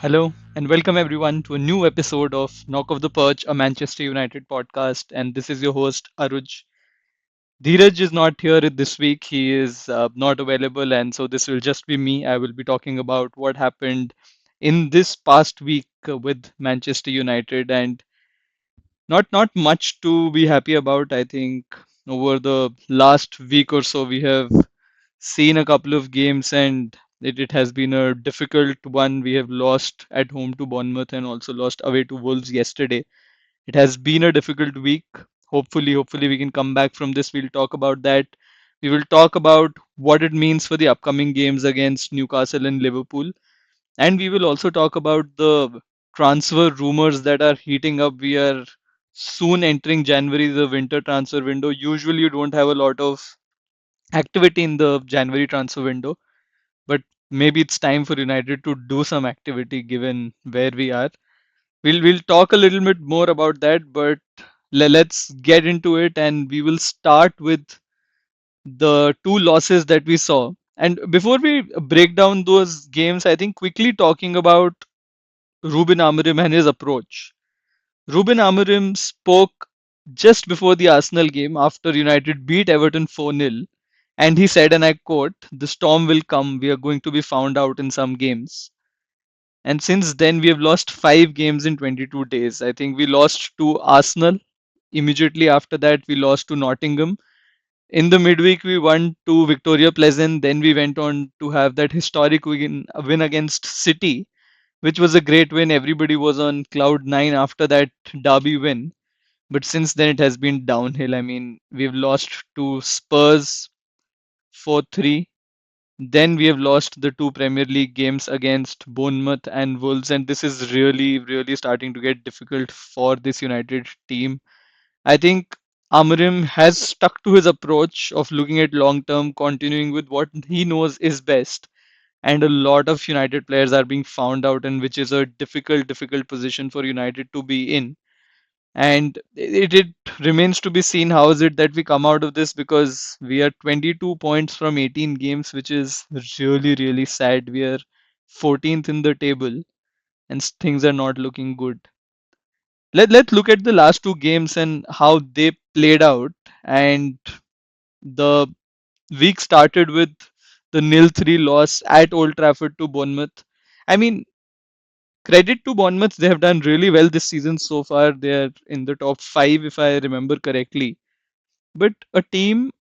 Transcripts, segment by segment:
Hello and welcome everyone to a new episode of Knock of the Perch, a Manchester United podcast. And this is your host Aruj. Dheeraj is not here this week. He is not available, and so this will just be me. I will be talking about what happened in this past week with Manchester United, and not much to be happy about. I think over the last week or so, we have seen a couple of games and it has been a difficult one. We have lost at home to Bournemouth and also lost away to Wolves yesterday. It has been a difficult week. Hopefully we can come back from this. We'll talk about that. We will talk about what it means for the upcoming games against Newcastle and Liverpool. And we will also talk about the transfer rumors that are heating up. We are soon entering January, the winter transfer window. Usually you don't have a lot of activity in the January transfer window, but maybe it's time for United to do some activity given where we are. We'll talk a little bit more about that, but let's get into it, and we will start with the two losses that we saw. And before we break down those games, I think quickly talking about Ruben Amorim and his approach. Ruben Amorim spoke just before the Arsenal game after United beat Everton 4-0, and he said, and I quote, "The storm will come. We are going to be found out in some games." And since then, we have lost 5 games in 22 days. I think we lost to Arsenal. Immediately after that, we lost to Nottingham. In the midweek, we won to Victoria Pleasant. Then we went on to have that historic win against City, which was a great win. Everybody was on cloud nine after that derby win. But since then, it has been downhill. I mean, we've lost to Spurs 4-3. Then we have lost the two Premier League games against Bournemouth and Wolves, and this is really starting to get difficult for this United team. I think Amorim has stuck to his approach of looking at long term, continuing with what he knows is best. And a lot of United players are being found out, and which is a difficult position for United to be in. And it remains to be seen how is it that we come out of this, because we are 22 points from 18 games, which is really sad. We are 14th in the table and things are not looking good. Let's look at the last two games and how they played out. And the week started with the 0-3 loss at Old Trafford to Bournemouth. I mean, credit to Bournemouth, they have done really well this season so far. They are in the top five, if I remember correctly. But a team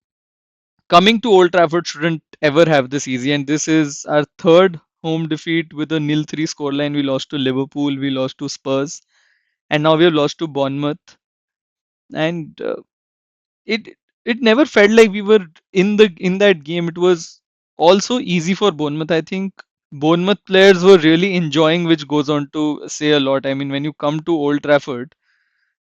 coming to Old Trafford shouldn't ever have this easy. And this is our third home defeat with a 0-3 scoreline. We lost to Liverpool, we lost to Spurs, and now we have lost to Bournemouth. And it it never felt like we were in that game. It was also easy for Bournemouth. I think Bournemouth players were really enjoying, which goes on to say a lot. I mean, when you come to Old Trafford,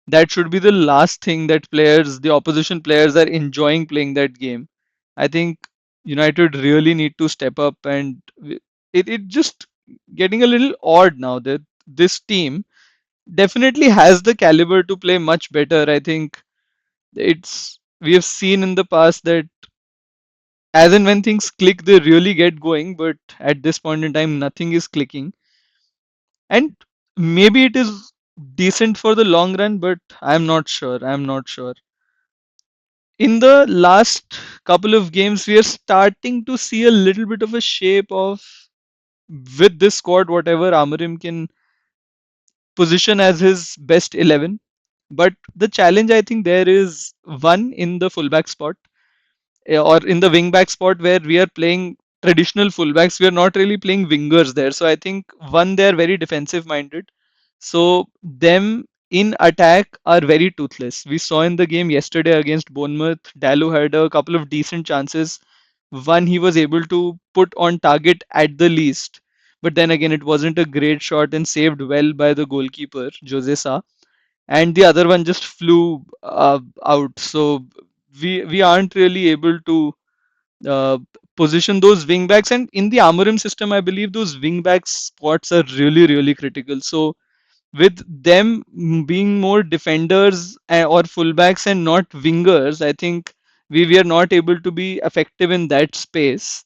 that should be the last thing that the opposition players are enjoying playing that game. I think United really need to step up, and it just getting a little odd now that this team definitely has the caliber to play much better. I think we have seen in the past that as and when things click, they really get going, but at this point in time, nothing is clicking. And maybe it is decent for the long run, but I'm not sure. I'm not sure. In the last couple of games, we are starting to see a little bit of a shape of, with this squad, whatever Amorim can position as his best 11. But the challenge, I think, there is one in the fullback spot, or in the wing back spot, where we are playing traditional fullbacks. We are not really playing wingers there. So I think one, they are very defensive minded. So them in attack are very toothless. We saw in the game yesterday against Bournemouth, Dalot had a couple of decent chances. One he was able to put on target at the least. But then again, it wasn't a great shot and saved well by the goalkeeper, Jose Sa. And the other one just flew out. So we aren't really able to uh, position those wing backs. And in the Amorim system, I believe those wing back spots are really critical. So with them being more defenders or fullbacks and not wingers, I think we are not able to be effective in that space.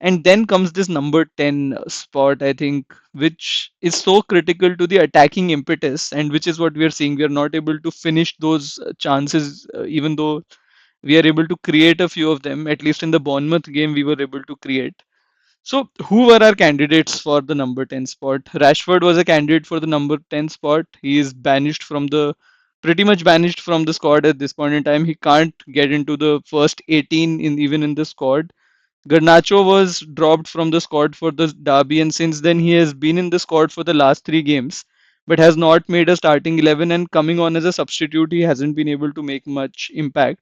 And then comes this number 10 spot, I think, which is so critical to the attacking impetus, and which is what we are seeing. We are not able to finish those chances, even though we are able to create a few of them. At least in the Bournemouth game, we were able to create. So, who were our candidates for the number 10 spot? Rashford was a candidate for the number 10 spot. He is banished from the pretty much banished from the squad at this point in time. He can't get into the first 18 in even in the squad. Garnacho was dropped from the squad for the derby, and since then he has been in the squad for the last three games, but has not made a starting 11. And coming on as a substitute, he hasn't been able to make much impact.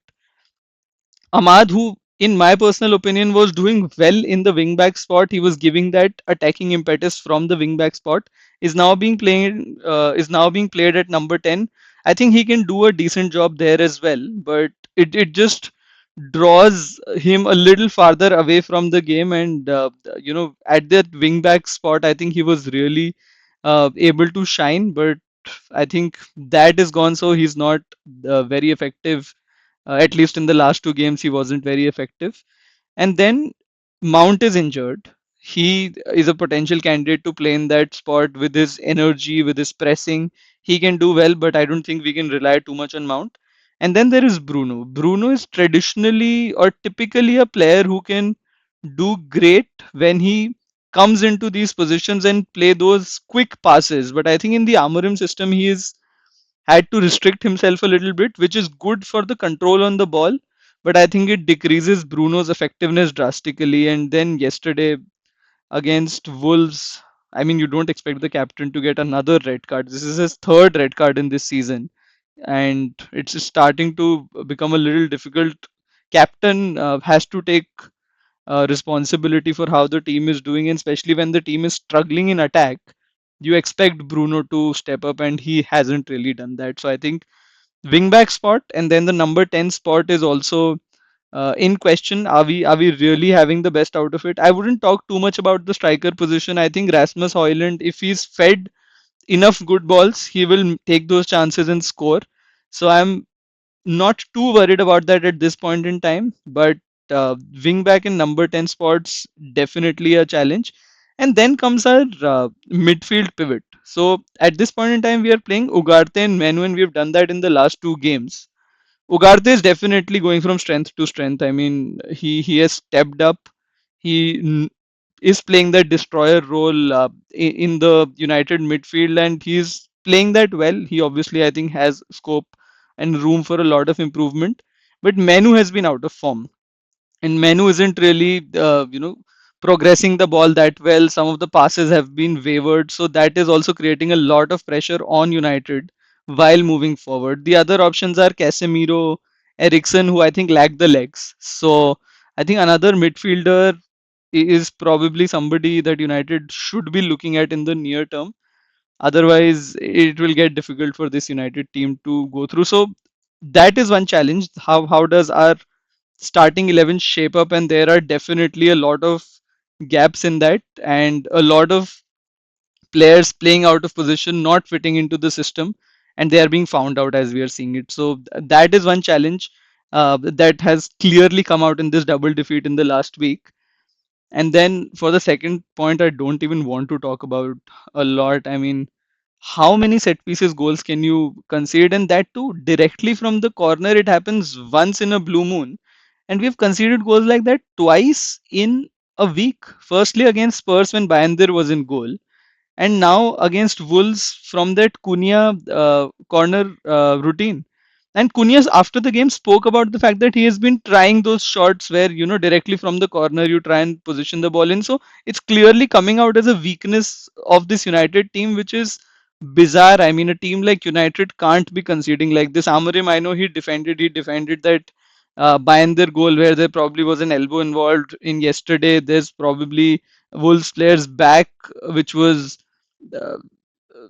Ahmad, who in my personal opinion was doing well in the wing back spot, he was giving that attacking impetus from the wing back spot. Is now being played at number 10. I think he can do a decent job there as well, but it just draws him a little farther away from the game. And at that wing back spot, I think he was really able to shine, but I think that is gone, so he's not very effective. At least in the last two games, he wasn't very effective. And then Mount is injured. He is a potential candidate to play in that spot with his energy, with his pressing. He can do well, but I don't think we can rely too much on Mount. And then there is Bruno. Bruno is traditionally or typically a player who can do great when he comes into these positions and play those quick passes. But I think in the Amorim system, he is had to restrict himself a little bit, which is good for the control on the ball. But I think it decreases Bruno's effectiveness drastically. And then yesterday against Wolves, I mean, you don't expect the captain to get another red card. This is his third red card in this season, and it's starting to become a little difficult. Captain has to take responsibility for how the team is doing, and especially when the team is struggling in attack. You expect Bruno to step up, and he hasn't really done that. So I think wingback spot and then the number 10 spot is also in question. Are we really having the best out of it? I wouldn't talk too much about the striker position. I think Rasmus Højlund, if he's fed enough good balls, he will take those chances and score. So I'm not too worried about that at this point in time, but wing back in number 10 spots definitely a challenge. And then comes our midfield pivot. So at this point in time, we are playing Ugarte and Menu, and we have done that in the last two games. Ugarte is definitely going from strength to strength. I mean, he has stepped up. He is playing that destroyer role in the United midfield, and he's playing that well. He obviously, I think, has scope and room for a lot of improvement. But Menu has been out of form, and Menu isn't really, progressing the ball that well. Some of the passes have been wavered, so that is also creating a lot of pressure on United while moving forward. The other options are Casemiro, Ericsson, who I think lack the legs. So I think another midfielder is probably somebody that United should be looking at in the near term. Otherwise, it will get difficult for this United team to go through. So that is one challenge. How does our starting 11 shape up? And there are definitely a lot of gaps in that, and a lot of players playing out of position, not fitting into the system, and they are being found out as we are seeing it. So that is one challenge that has clearly come out in this double defeat in the last week. And then for the second point, I don't even want to talk about a lot. I mean, how many set pieces goals can you concede? And that too, directly from the corner. It happens once in a blue moon. And we've conceded goals like that twice in a week. Firstly, against Spurs when Bayandir was in goal, and now against Wolves from that Cunha corner routine. And Cunha after the game spoke about the fact that he has been trying those shots where directly from the corner you try and position the ball in. So it's clearly coming out as a weakness of this United team, which is bizarre. I mean, a team like United can't be conceding like this. Amorim, I know he defended that Bayern goal where there probably was an elbow involved in yesterday. There's probably Wolves players back, which was uh,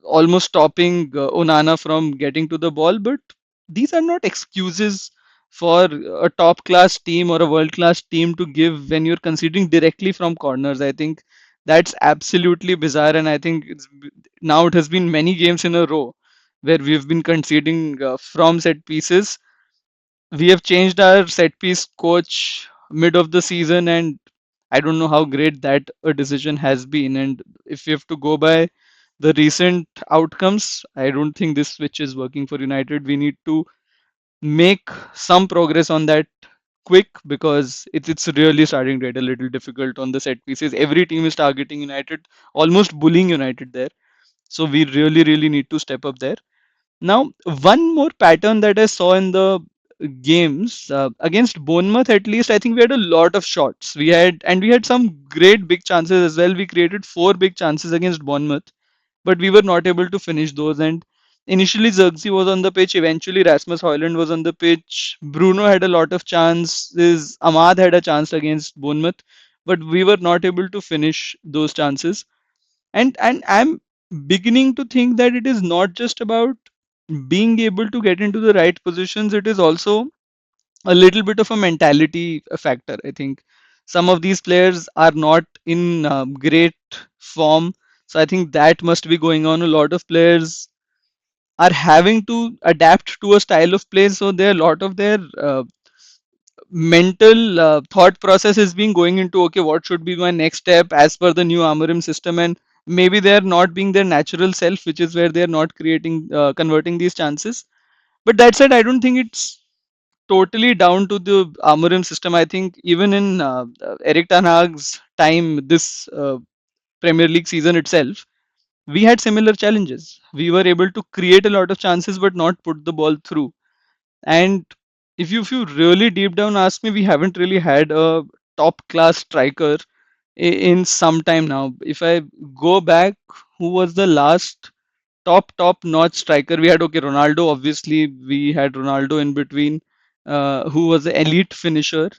almost stopping Onana from getting to the ball. But these are not excuses for a top class team or a world class team to give when you're conceding directly from corners. I think that's absolutely bizarre, and I think now it has been many games in a row where we've been conceding from set pieces. We have changed our set piece coach mid of the season, and I don't know how great that a decision has been. And if you have to go by the recent outcomes, I don't think this switch is working for United. We need to make some progress on that quick, because it's really starting to get a little difficult on the set pieces. Every team is targeting United, almost bullying United there. So we really need to step up there. Now, one more pattern that I saw in the games against Bournemouth, at least, I think we had a lot of shots. We had some great big chances as well. We created four big chances against Bournemouth, but we were not able to finish those. And initially, Zirkzee was on the pitch. Eventually, Rasmus Højlund was on the pitch. Bruno had a lot of chances. Ahmad had a chance against Bournemouth, but we were not able to finish those chances. And I'm beginning to think that it is not just about being able to get into the right positions. It is also a little bit of a mentality factor. I think some of these players are not in great form, so I think that must be going on. A lot of players are having to adapt to a style of play, so there a lot of their mental thought process is being going into, okay, what should be my next step as per the new Amorim system. And maybe they're not being their natural self, which is where they're not creating converting these chances. But that said, I don't think it's totally down to the Amorim system. I think even in Eric Ten Hag's time, this Premier League season itself, we had similar challenges. We were able to create a lot of chances, but not put the ball through. And if you really deep down ask me, we haven't really had a top class striker in some time now. If I go back, who was the last top notch striker? We had, okay, Ronaldo. Obviously, we had Ronaldo in between, who was the elite finisher.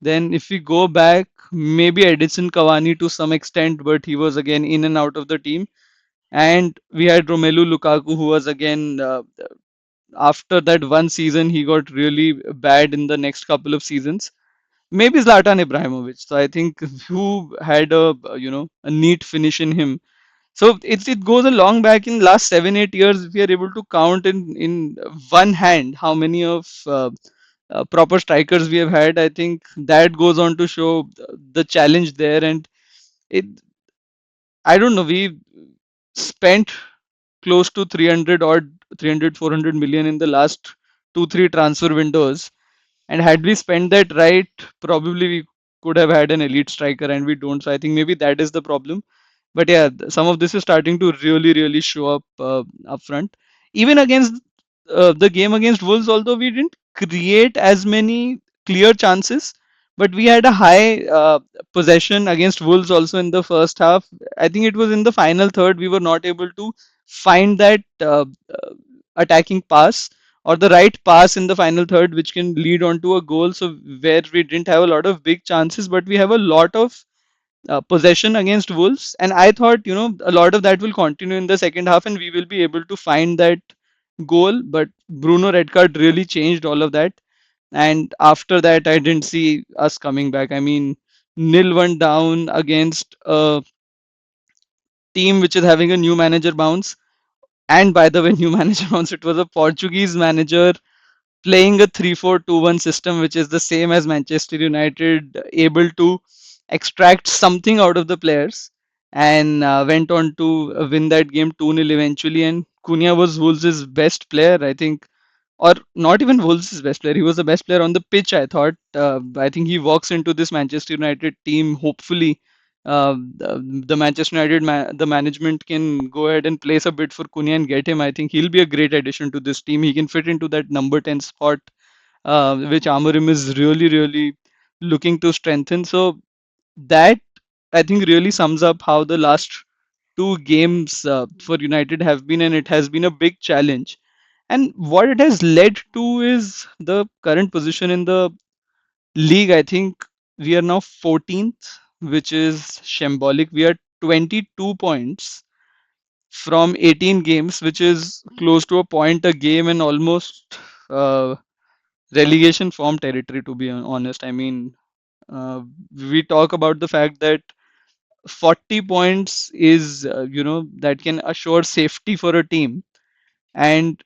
Then if we go back, maybe Edison Cavani to some extent, but he was again in and out of the team. And we had Romelu Lukaku, who was again after that one season, he got really bad in the next couple of seasons. Maybe Zlatan Ibrahimovic. So I think who had a neat finish in him. So it goes a long back. In last 7 8 years. If we are able to count in one hand how many of proper strikers we have had, I think that goes on to show the challenge there. And it I don't know, we spent close to 300 odd 300 400 million in the last 2 3 transfer windows. And had we spent that right, probably we could have had an elite striker, and we don't. So I think maybe that is the problem. But yeah, some of this is starting to really show up up front. Even against the game against Wolves, although we didn't create as many clear chances, but we had a high possession against Wolves also in the first half. I think it was in the final third we were not able to find that attacking pass or the right pass in the final third, which can lead on to a goal. So where we didn't have a lot of big chances, but we have a lot of possession against Wolves. And I thought, a lot of that will continue in the second half, and we will be able to find that goal. But Bruno red card really changed all of that. And after that, I didn't see us coming back. I mean, 0-1 down against a team which is having a new manager bounce. And by the way, new manager bounce, it was a Portuguese manager playing a 3-4-2-1 system, which is the same as Manchester United, able to extract something out of the players, and went on to win that game 2-0 eventually. And Cunha was Wolves' best player, I think, or not even Wolves' best player. He was the best player on the pitch, I thought. I think he walks into this Manchester United team. Hopefully, the Manchester United the management can go ahead and place a bid for Cunha and get him. I think he'll be a great addition to this team. He can fit into that number 10 spot, which Amorim is really looking to strengthen. So that, I think, really sums up how the last two games for United have been, and it has been a big challenge. And what it has led to is the current position in the league. I think we are now 14th, which is shambolic. We are 22 points from 18 games, which is close to a point a game, and almost uh, relegation form territory, to be honest. I mean, we talk about the fact that 40 points is, that can assure safety for a team. And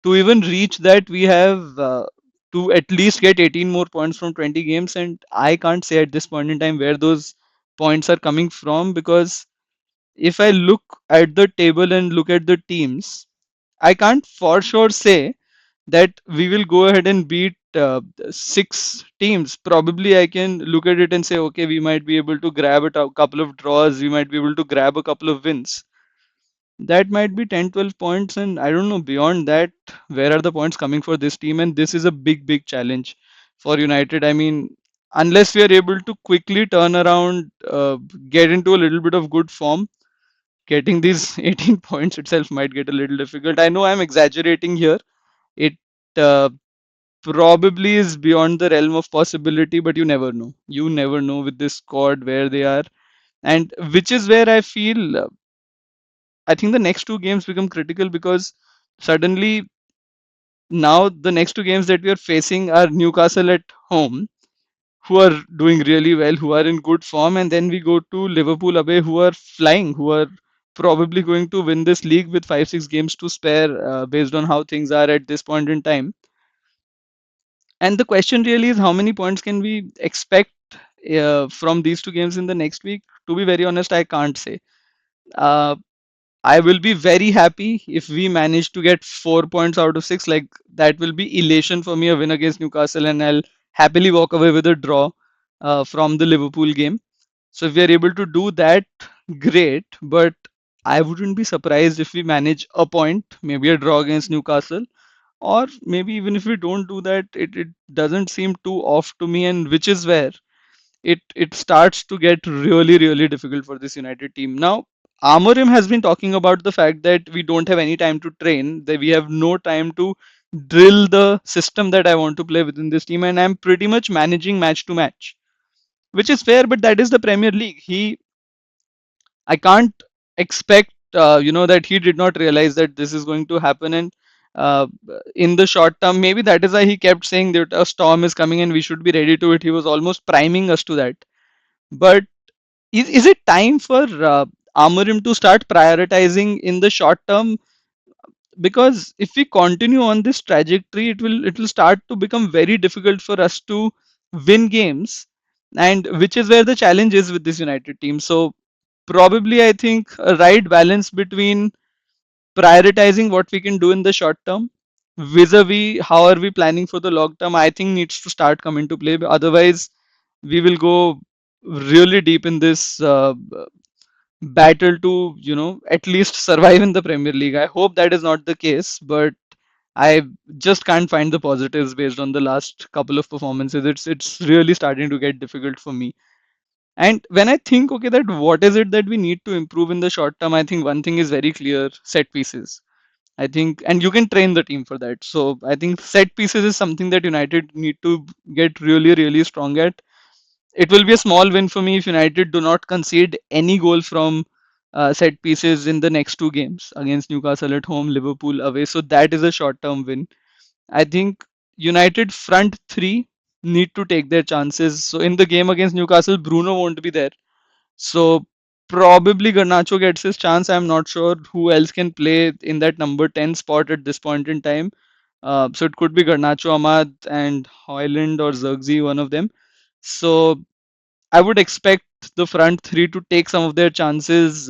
to even reach that, we have to at least get 18 more points from 20 games. And I can't say at this point in time where those points are coming from, because if I look at the table and look at the teams, I can't for sure say that we will go ahead and beat six teams. Probably I can look at it and say, okay, we might be able to grab a couple of draws, we might be able to grab a couple of wins. That might be 10, 12 points, and I don't know beyond that where are the points coming for this team. And this is a big, big challenge for United. I mean, unless we are able to quickly turn around, get into a little bit of good form, getting these 18 points itself might get a little difficult. I know I'm exaggerating here. It uh, probably is beyond the realm of possibility, but you never know. You never know with this squad where they are, and which is where I feel I think the next two games become critical, because suddenly now the next two games that we are facing are Newcastle at home, who are doing really well, who are in good form, and then we go to Liverpool away, who are flying, who are probably going to win this league with 5, 6 games to spare, based on how things are at this point in time. And the question really is, how many points can we expect from these two games in the next week? To be very honest, I can't say. Uh, I will be very happy if we manage to get 4 points out of six. Like, that will be elation for me, a win against Newcastle, and I'll happily walk away with a draw from the Liverpool game. So if we are able to do that, great. But I wouldn't be surprised if we manage a point, maybe a draw against Newcastle, or maybe even if we don't do that, it doesn't seem too off to me, and which is where it starts to get really, really difficult for this United team. Now, Amorim has been talking about the fact that we don't have any time to train, that we have no time to drill the system that I want to play within this team, and I'm pretty much managing match to match, which is fair, but that is the Premier League. I can't expect, that he did not realize that this is going to happen, and uh, in the short term, maybe that is why he kept saying that a storm is coming and we should be ready to it. He was almost priming us to that. But is it time for Amorim to start prioritizing in the short term? Because if we continue on this trajectory, it will start to become very difficult for us to win games, and which is where the challenge is with this United team. So probably I think a right balance between prioritizing what we can do in the short term vis-a-vis how are we planning for the long term, I think needs to start come into play. Otherwise, we will go really deep in this battle to, at least survive in the Premier League. I hope that is not the case, but I just can't find the positives based on the last couple of performances. It's really starting to get difficult for me. And when I think, okay, that what is it that we need to improve in the short term, I think one thing is very clear: set pieces. I think, and you can train the team for that. So I think set pieces is something that United need to get really, really strong at. It will be a small win for me if United do not concede any goal from set pieces in the next two games against Newcastle at home, Liverpool away. So that is a short-term win. I think United front three need to take their chances. So in the game against Newcastle, Bruno won't be there. So probably Garnacho gets his chance. I'm not sure who else can play in that number 10 spot at this point in time. So it could be Garnacho, Ahmad, and Hoyland or Zirkzee, one of them. So I would expect the front three to take some of their chances,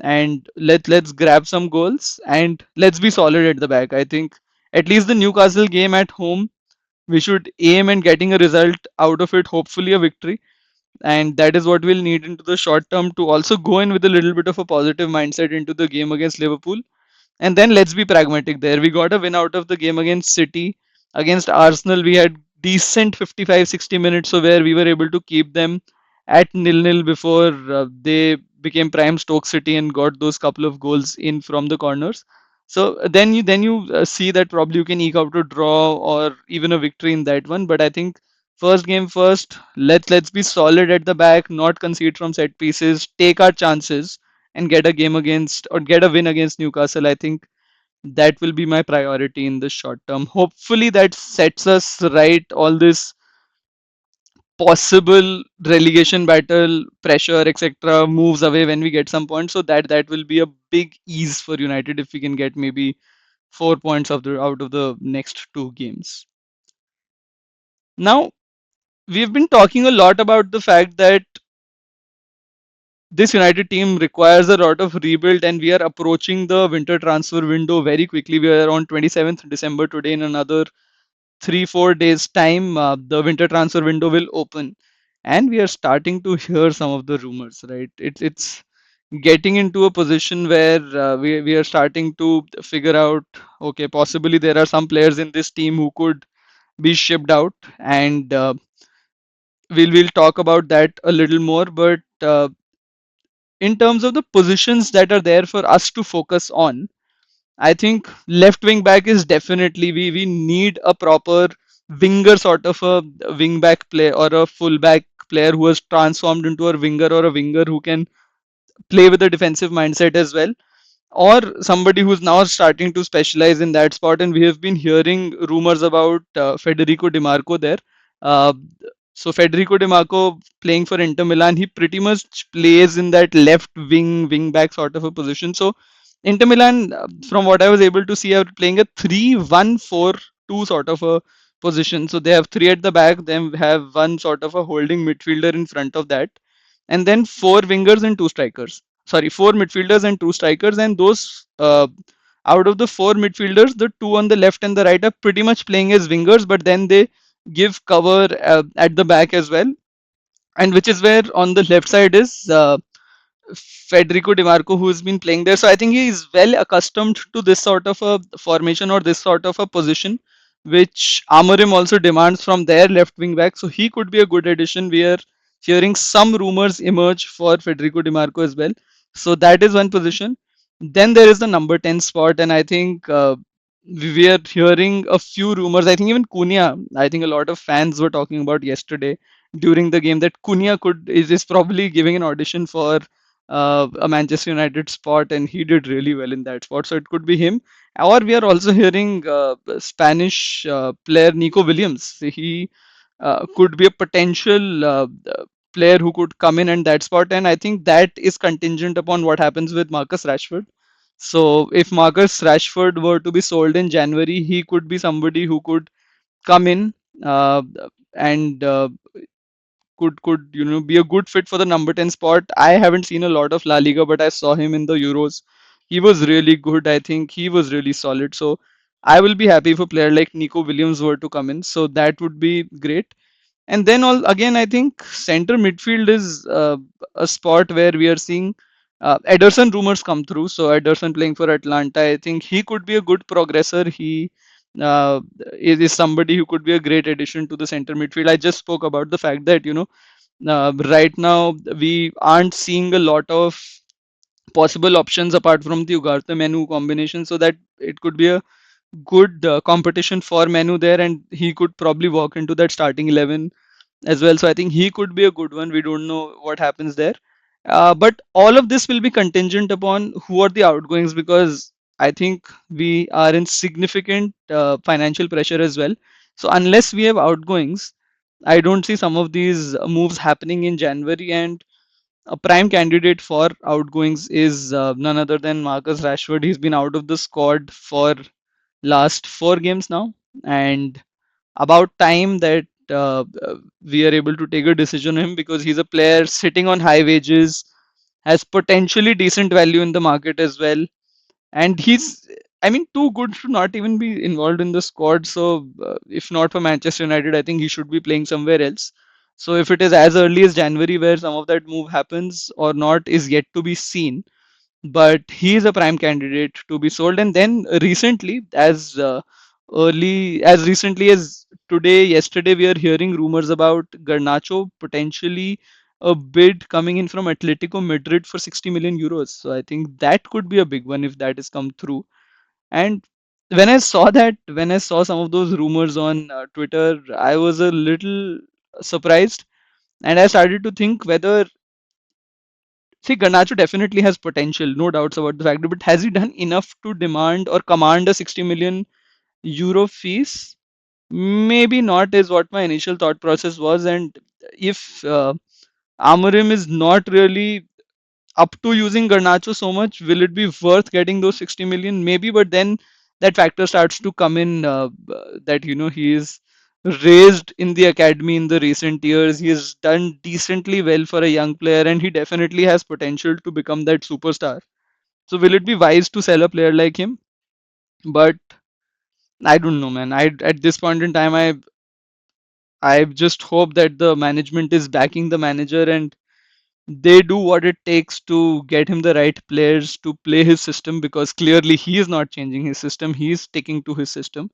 and let's grab some goals and let's be solid at the back. I think at least the Newcastle game at home, we should aim and getting a result out of it, hopefully a victory, and that is what we'll need into the short term to also go in with a little bit of a positive mindset into the game against Liverpool. And then let's be pragmatic there. We got a win out of the game against City. Against Arsenal, we had decent 55-60 minutes so where we were able to keep them at nil-nil before they became prime Stoke City and got those couple of goals in from the corners. So then you see that probably you can eke out a draw or even a victory in that one. But I think first game first, let's be solid at the back, not concede from set pieces, take our chances and get a game against or get a win against Newcastle. I think that will be my priority in the short term. Hopefully, that sets us right. All this possible relegation battle, pressure, etc., moves away when we get some points. So that will be a big ease for United if we can get maybe 4 points of the out of the next two games. Now, we've been talking a lot about the fact that this United team requires a lot of rebuild, and we are approaching the winter transfer window very quickly. We are on 27th December today. In another 3-4 days time, the winter transfer window will open, and we are starting to hear some of the rumors. Right, it's getting into a position where we are starting to figure out, okay, possibly there are some players in this team who could be shipped out, and we'll talk about that a little more. But in terms of the positions that are there for us to focus on, I think left wing back is definitely, we need a proper winger sort of a wing back play, or a full back player who has transformed into a winger, or a winger who can play with a defensive mindset as well, or somebody who's now starting to specialize in that spot. And we have been hearing rumors about Federico Di Marco there. Uh, so Federico Di Marco playing for Inter Milan, he pretty much plays in that left wing back sort of a position. So Inter Milan, from what I was able to see, are playing a 3-1-4-2 sort of a position. So they have three at the back, then have one sort of a holding midfielder in front of that, and then four wingers and two strikers. Sorry, four midfielders and two strikers. And those out of the four midfielders, the two on the left and the right are pretty much playing as wingers, but then they give cover at the back as well. And which is where on the left side is Federico Di Marco, who's been playing there. So I think he is well accustomed to this sort of a formation, or this sort of a position, which Amorim also demands from their left wing back. So he could be a good addition. We are hearing some rumors emerge for Federico Di Marco as well. So that is one position. Then there is the number 10 spot, and I think we are hearing a few rumors. I think even Cunha, I think a lot of fans were talking about yesterday during the game that Cunha is probably giving an audition for a Manchester United spot, and he did really well in that spot. So it could be him. Or we are also hearing Spanish player Nico Williams. He could be a potential player who could come in that spot, and I think that is contingent upon what happens with Marcus Rashford. So if Marcus Rashford were to be sold in January, he could be somebody who could come in uh, and could be a good fit for the number 10 spot. I haven't seen a lot of La Liga, but I saw him in the Euros. He was really good. I think he was really solid. So I will be happy if a player like Nico Williams were to come in. So that would be great. And then all again, I think center midfield is a spot where we are seeing Ederson rumors come through. So Ederson playing for Atlanta, I think he could be a good progressor. He is somebody who could be a great addition to the center midfield. I just spoke about the fact that right now we aren't seeing a lot of possible options apart from the Ugarte Menu combination, so that it could be a good competition for Menu there, and he could probably walk into that starting 11 as well. So I think he could be a good one. We don't know what happens there. But all of this will be contingent upon who are the outgoings, because I think we are in significant financial pressure as well. So unless we have outgoings, I don't see some of these moves happening in January. And a prime candidate for outgoings is none other than Marcus Rashford. He's been out of the squad for last 4 games now, and about time that we are able to take a decision on him, because he's a player sitting on high wages, has potentially decent value in the market as well, and he's, I mean, too good to not even be involved in the squad. So if not for Manchester United, I think he should be playing somewhere else. So if it is as early as January where some of that move happens or not is yet to be seen, but he is a prime candidate to be sold. And then recently, as recently as today, yesterday, we are hearing rumors about Garnacho potentially a bid coming in from Atletico Madrid for 60 million euros. So I think that could be a big one if that has come through. And when I saw some of those rumors on Twitter, I was a little surprised, and I started to think whether, see, Garnacho definitely has potential, no doubts about the fact, but has he done enough to demand or command a 60 million euro fees? Maybe not, is what my initial thought process was. And if Amorim is not really up to using Garnacho so much, will it be worth getting those 60 million? Maybe, but then that factor starts to come in, that he is raised in the academy in the recent years. He has done decently well for a young player, and he definitely has potential to become that superstar. So will it be wise to sell a player like him? But I don't know, man. I at this point in time, I just hope that the management is backing the manager and they do what it takes to get him the right players to play his system, because clearly he is not changing his system. He is sticking to his system,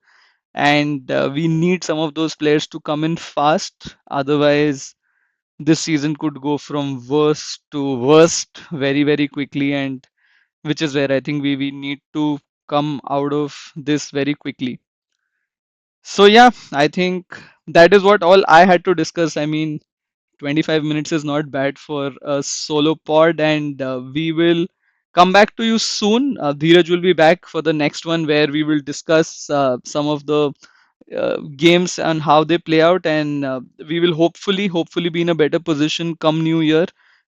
and we need some of those players to come in fast. Otherwise, this season could go from worst to worst very, very quickly, and which is where I think we need to come out of this very quickly. So yeah, I think that is what all I had to discuss. I mean, 25 minutes is not bad for a solo pod, and we will come back to you soon. Dheeraj will be back for the next one where we will discuss some of the games and how they play out, and we will hopefully be in a better position come new year.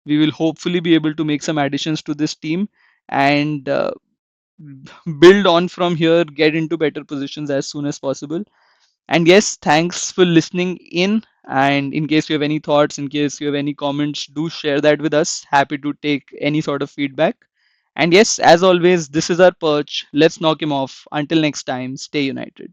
We will hopefully be able to make some additions to this team and build on from here, get into better positions as soon as possible. And yes, thanks for listening in. And in case you have any thoughts, in case you have any comments, do share that with us. Happy to take any sort of feedback. And yes, as always, this is our perch. Let's knock him off. Until next time, stay united.